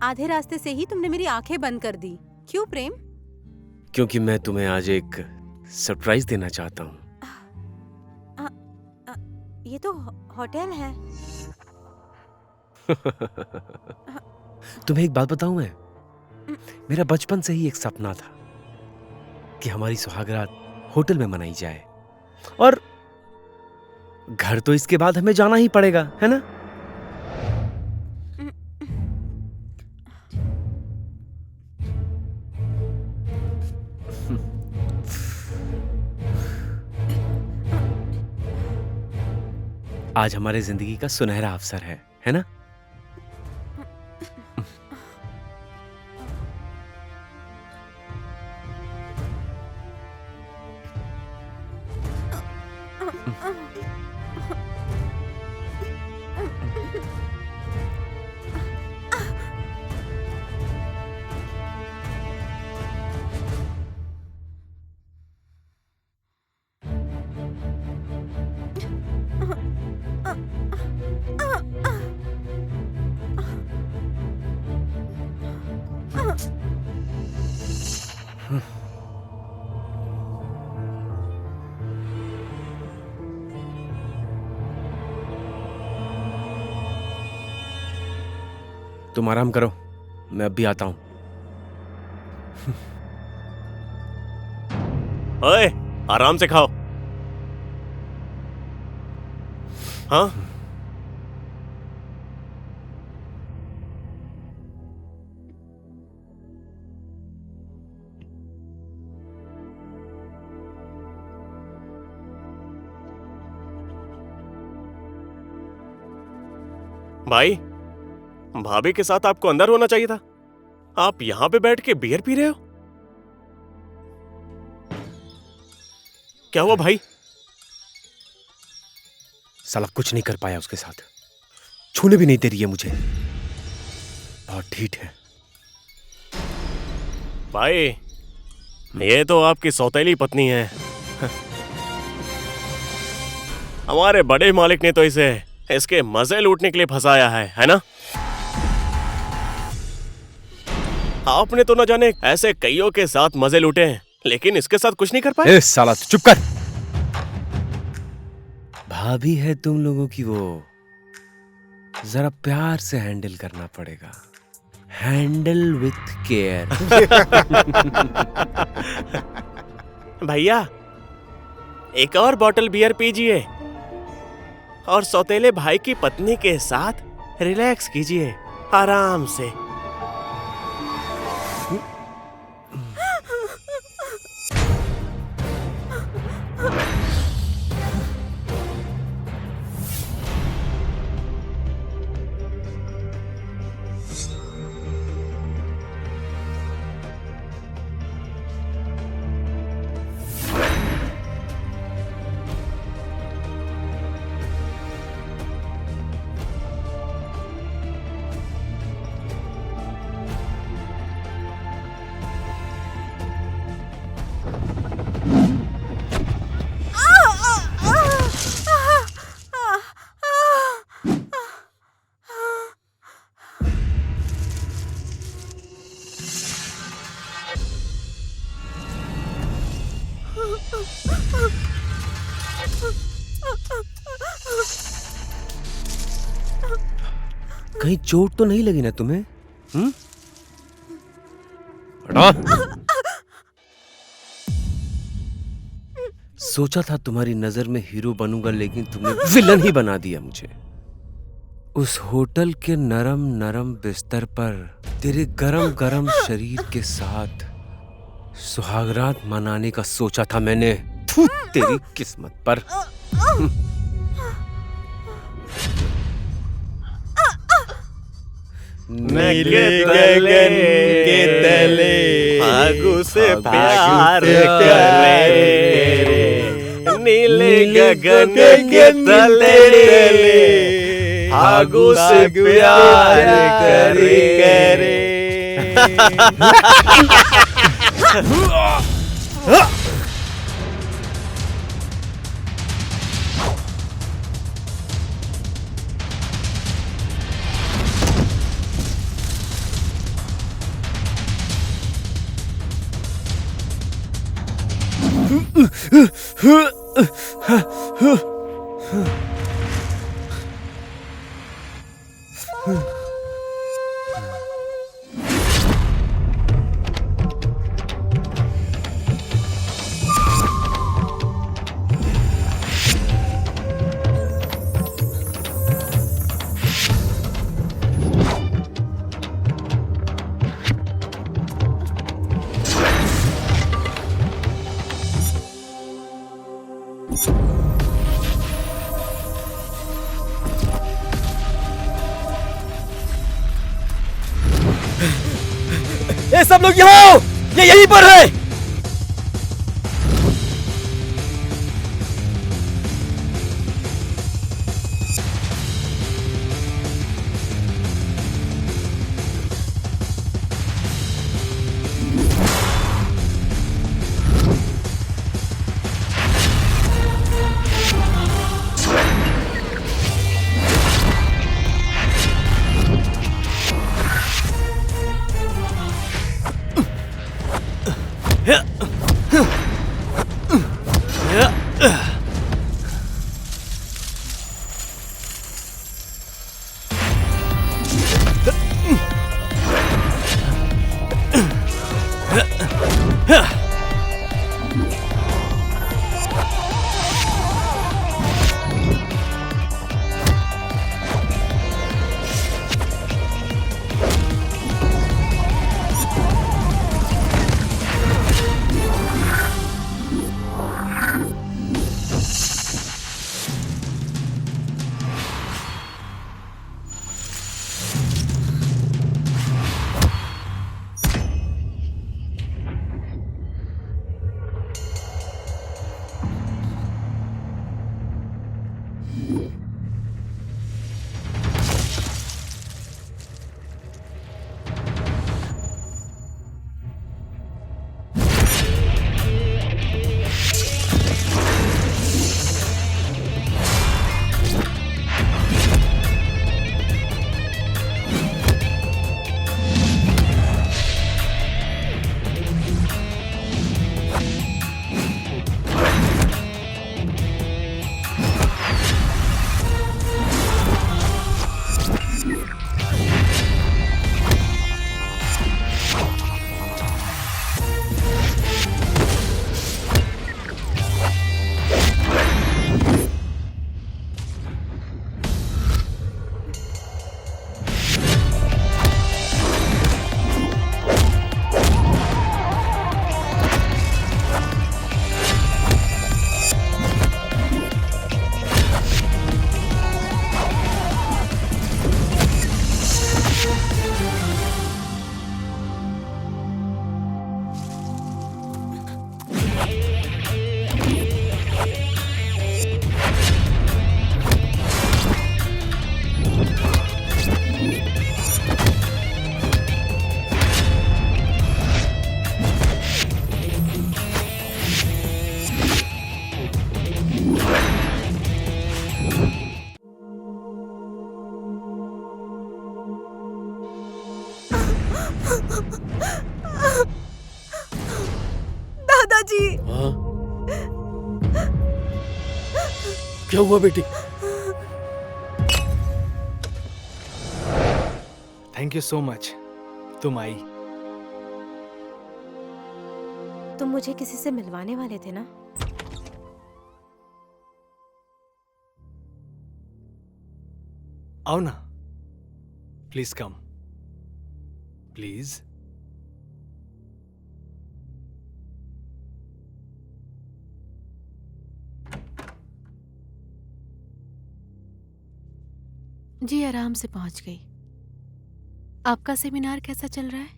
आधे रास्ते से ही तुमने मेरी आंखें बंद कर दी। क्यों प्रेम? क्योंकि मैं तुम्हें आज एक सरप्राइज देना चाहता हूँ। ये तो होटल है। तुम्हें एक बात बताऊं मैं? मेरा बचपन से ही एक सपना था कि हमारी सुहागरात होटल में मनाई जाए, और घर तो इसके बाद हमें जाना ही पड़ेगा, है ना? आज हमारे जिंदगी का सुनहरा अवसर है ना? तुम आराम करो, मैं अब भी आता हूं। ओए, आराम से खाओ। हाँ, भाई, भाभी के साथ आपको अंदर होना चाहिए था। आप यहां पे बैठ के बियर पी रहे हो? क्या हुआ भाई? साला कुछ नहीं कर पाया उसके साथ, छूने भी नहीं दे रही है मुझे, बहुत ढीठ है। भाई, ये तो आपकी सौतेली पत्नी है। हमारे बड़े मालिक ने तो इसे इसके मजे लूटने के लिए फंसाया है ना? आपने तो न जाने ऐसे कईयों के साथ मजे लूटे हैं, लेकिन इसके साथ कुछ नहीं कर पाए। ए साला तू चुप कर। भाभी है तुम लोगों की, वो जरा प्यार से हैंडल करना पड़ेगा। Handle with care. भैया, एक और बॉटल बियर पीजिए और सौतेले भाई की पत्नी के साथ रिलैक्स कीजिए आराम से। कहीं चोट तो नहीं लगी ना तुम्हें? हटा। सोचा था तुम्हारी नजर में हीरो बनूंगा, लेकिन तुमने विलन ही बना दिया मुझे। उस होटल के नरम नरम बिस्तर पर तेरे गरम गरम शरीर के साथ सुहागरात मनाने का सोचा था मैंने। थू, तेरी किस्मत पर। नीले गगन के तले आगू से प्यार करे, नीले गगन के तले आगू से प्यार करे। ये सब लोग यहाँ आओ, ये यहीं पर है। दादाजी, हाँ? क्या हुआ बेटी? थैंक यू सो मच, तुम आई। तुम मुझे किसी से मिलवाने वाले थे ना? आओ ना, प्लीज कम, प्लीज। जी आराम से पहुंच गई। आपका सेमिनार कैसा चल रहा है?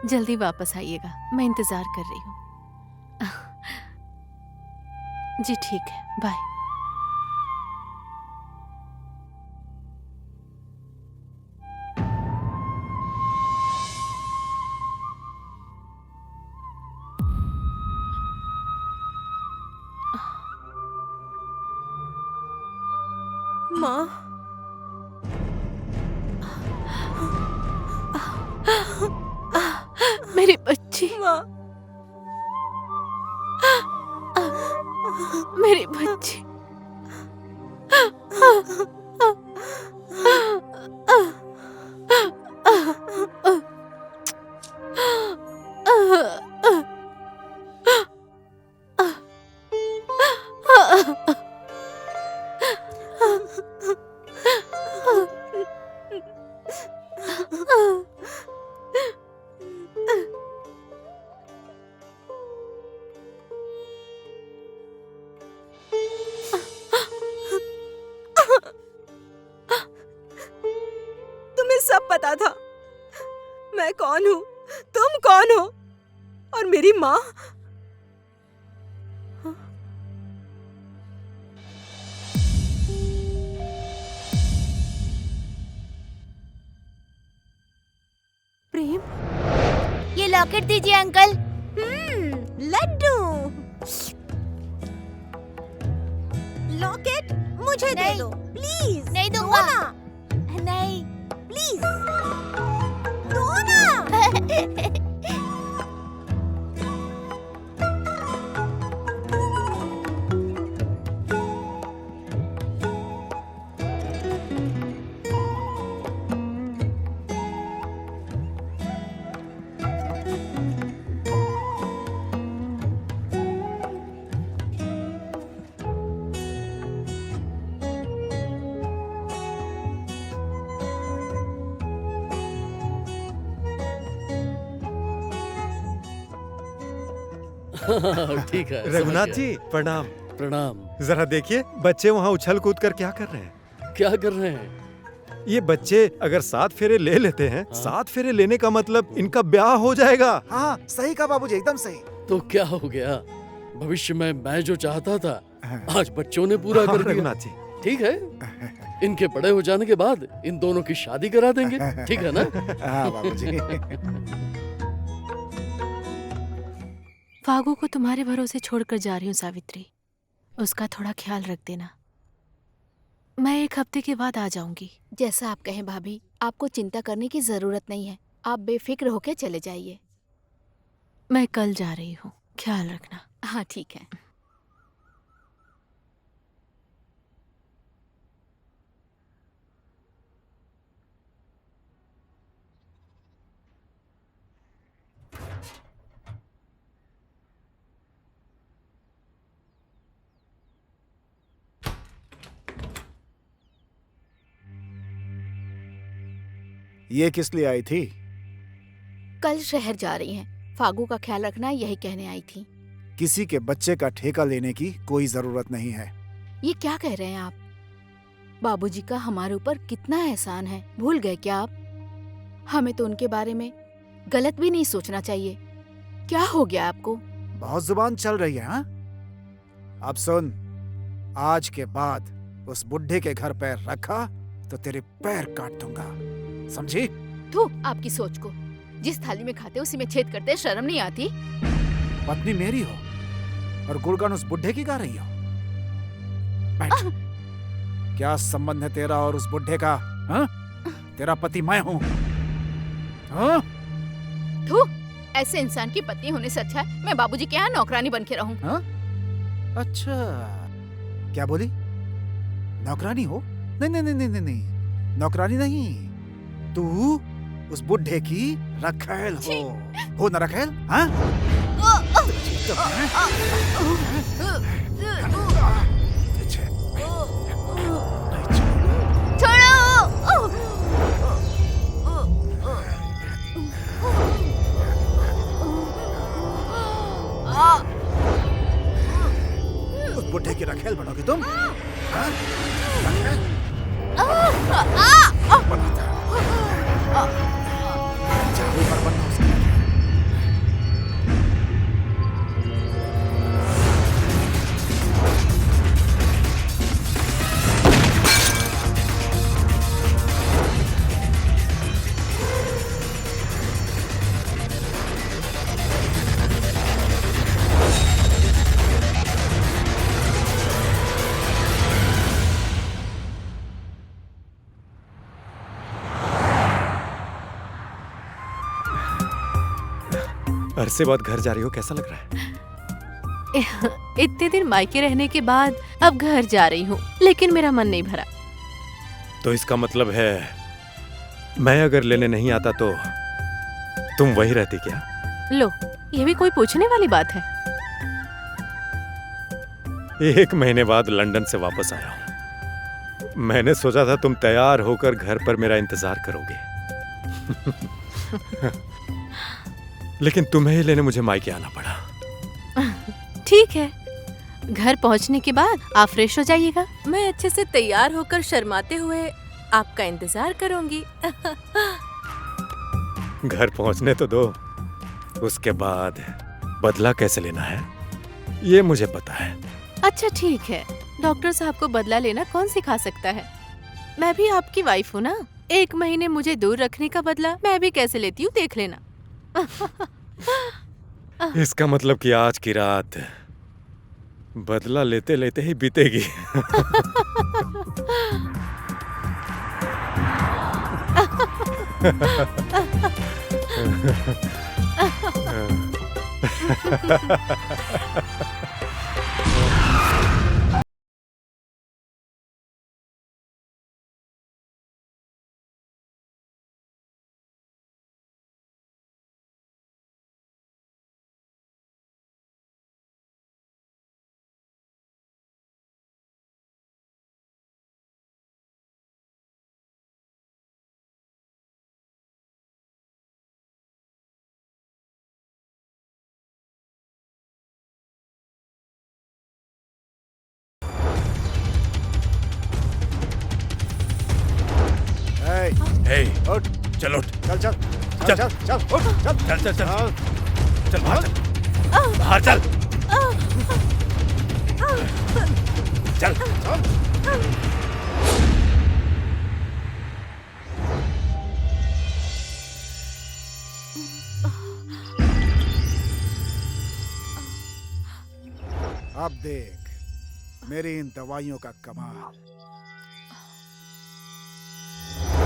जल्दी वापस आइएगा, मैं इंतजार कर रही हूँ। जी ठीक है, बाय। माँ, मेरी बच्ची। माँ, तुम्हें सब पता था मैं कौन हूँ, तुम कौन हो, और मेरी माँ। प्रेम, ये लॉकेट दीजिए अंकल। लड्डू। लॉकेट मुझे दे नहीं। दो प्लीज। नहीं दो दूंगा। ना नहीं। प्लीज, दो ना। ठीक है, समझ रघुनाथ गया। जी प्रणाम। प्रणाम। जरा देखिए बच्चे वहाँ उछल कूद कर क्या कर रहे हैं। क्या कर रहे हैं? ये बच्चे अगर 7 फेरे ले लेते हैं, हाँ? 7 फेरे लेने का मतलब इनका ब्याह हो जाएगा। हाँ सही कहा बाबूजी, एकदम सही। तो क्या हो गया? भविष्य में मैं जो चाहता था आज बच्चों ने पूरा हाँ, कर दिया। रघुनाथ जी। ठीक है, इनके बड़े हो जाने के बाद इन दोनों की शादी करा देंगे। ठीक है ना? हाँ बाबूजी। फागू को तुम्हारे भरोसे छोड़कर जा रही हूँ सावित्री, उसका थोड़ा ख्याल रख देना। मैं 1 हफ्ते के बाद आ जाऊंगी। जैसा आप कहें भाभी, आपको चिंता करने की जरूरत नहीं है, आप बेफिक्र होकर चले जाइए। मैं कल जा रही हूँ, ख्याल रखना। हाँ ठीक है। ये किस लिए आई थी? कल शहर जा रही हैं, फागू का ख्याल रखना यही कहने आई थी। किसी के बच्चे का ठेका लेने की कोई जरूरत नहीं है। ये क्या कह रहे हैं आप? बाबूजी का हमारे ऊपर कितना एहसान है, भूल गए क्या आप? हमें तो उनके बारे में गलत भी नहीं सोचना चाहिए। क्या हो गया आपको? बहुत जुबान चल रही है। हाँ? अब सुन, आज के बाद उस बुढ़े के घर पैर रखा तो तेरे पैर काट दूंगा, समझी? थू आपकी सोच को, जिस थाली में खाते उसी में छेद करते, शर्म नहीं आती? पत्नी मेरी हो और गुणगान उस बुढ़े की गा रही हो। बैठ। क्या संबंध है तेरा और उस बुढ़े का? हाँ? तेरा पति मैं हूँ। हाँ? थू, ऐसे इंसान की पत्नी होने से अच्छा है मैं बाबूजी के यहाँ नौकरानी बन के रहूं। हाँ? अच्छा, क्या बोली? नौकरानी हो? नहीं नहीं नहीं नहीं नहीं, नौकरानी नहीं, तू उस बुढ़े की रखैल हो ना रखैल? हाँ? उस बुढ़े की रखैल बनोगे तुम? हाँ? रखैल? बनाता जादू पर बनना उसका। अरसे बाद घर जा रही हो, कैसा लग रहा है? इतने दिन मायके रहने के बाद अब घर जा रही हूँ, लेकिन मेरा मन नहीं भरा। तो इसका मतलब है मैं अगर लेने नहीं आता तो तुम वहीं रहती क्या? लो, ये भी कोई पूछने वाली बात है? 1 महीने बाद लंदन से वापस आया हूं। मैंने सोचा था तुम तैयार होकर घर पर मेरा इंतजार करोगे। लेकिन तुम्हें ही लेने मुझे मायके आना पड़ा। ठीक है, घर पहुंचने के बाद आप फ्रेश हो जाइएगा। मैं अच्छे से तैयार होकर शर्माते हुए आपका इंतजार करूंगी। घर पहुंचने तो दो, उसके बाद बदला कैसे लेना है ये मुझे पता है। अच्छा ठीक है, डॉक्टर साहब को बदला लेना कौन सिखा सकता है? मैं भी आपकी वाइफ हूँ ना। 1 महीने मुझे दूर रखने का बदला मैं भी कैसे लेती हूँ देख लेना। इसका मतलब कि आज की रात बदला लेते लेते ही बीतेगी। हे, उठ, चलो उठ। चल चल चल। चल चल चल उठ, चल चल चल चल हाँ, चल बाहर चल, बाहर चल चल। अब देख मेरी इन दवाइयों का कमाल।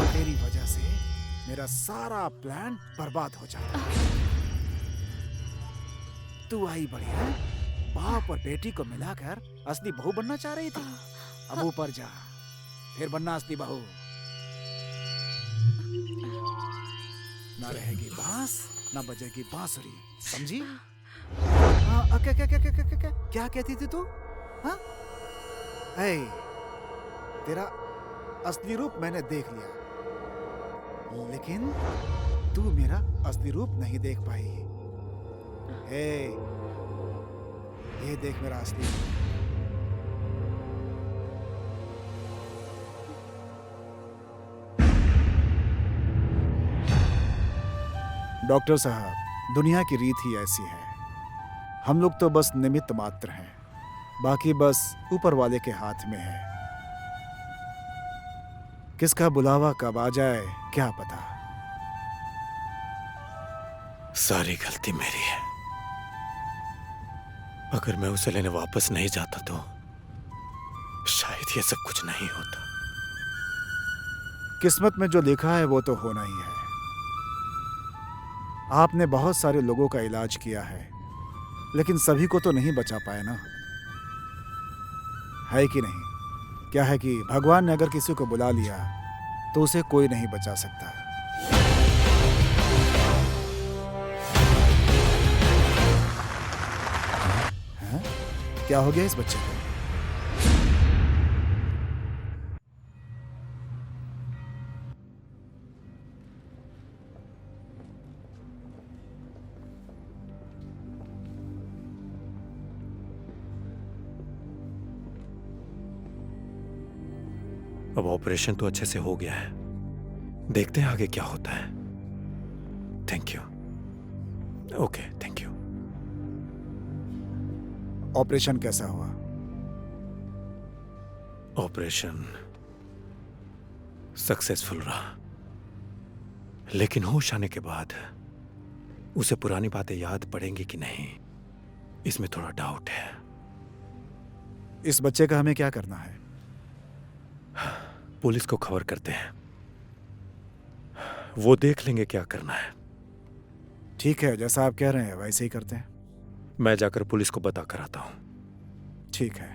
तेरी वजह से मेरा सारा प्लान बर्बाद हो जाता। तू आई बढ़िया, बाप और बेटी को मिलाकर असली बहू बनना चाह रही थी। अब ऊपर जा, फिर बनना असली बहू। ना रहेगी बांस, ना बजेगी बांसुरी, समझी? क्या कहती थी तू? हाँ? ऐ, तेरा असली रूप मैंने देख लिया, लेकिन तू मेरा असली रूप नहीं देख पाई। ये देख मेरा असली रूप। डॉक्टर साहब, दुनिया की रीत ही ऐसी है। हम लोग तो बस निमित्त मात्र हैं, बाकी बस ऊपर वाले के हाथ में है। किसका बुलावा कब आ जाए क्या पता। सारी गलती मेरी है। अगर मैं उसे लेने वापस नहीं जाता तो शायद ये सब कुछ नहीं होता। किस्मत में जो लिखा है वो तो होना ही है। आपने बहुत सारे लोगों का इलाज किया है, लेकिन सभी को तो नहीं बचा पाए ना, है कि नहीं? क्या है कि भगवान ने अगर किसी को बुला लिया तो उसे कोई नहीं बचा सकता। हाँ? क्या हो गया इस बच्चे को? अब ऑपरेशन तो अच्छे से हो गया है, देखते हैं आगे क्या होता है। Thank you. Okay, thank you. Operation कैसा हुआ? ऑपरेशन सक्सेसफुल रहा, लेकिन होश आने के बाद उसे पुरानी बातें याद पड़ेंगी कि नहीं, इसमें थोड़ा डाउट है। इस बच्चे का हमें क्या करना है? पुलिस को खबर करते हैं, वो देख लेंगे क्या करना है। ठीक है, जैसा आप कह रहे हैं वैसे ही करते हैं। मैं जाकर पुलिस को बता कर आता हूं। ठीक है।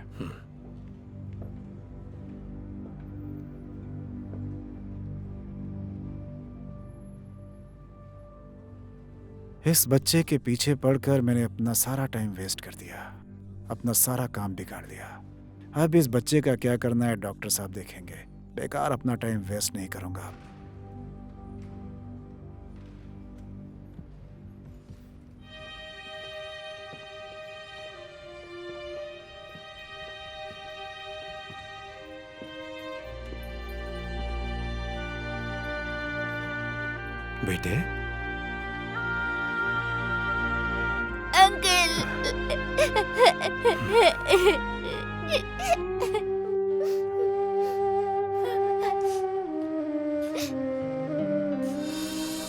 इस बच्चे के पीछे पड़कर मैंने अपना सारा टाइम वेस्ट कर दिया, अपना सारा काम बिगाड़ दिया। अब इस बच्चे का क्या करना है डॉक्टर साहब देखेंगे। बेकार अपना टाइम वेस्ट नहीं करूंगा। बेटे, अंकल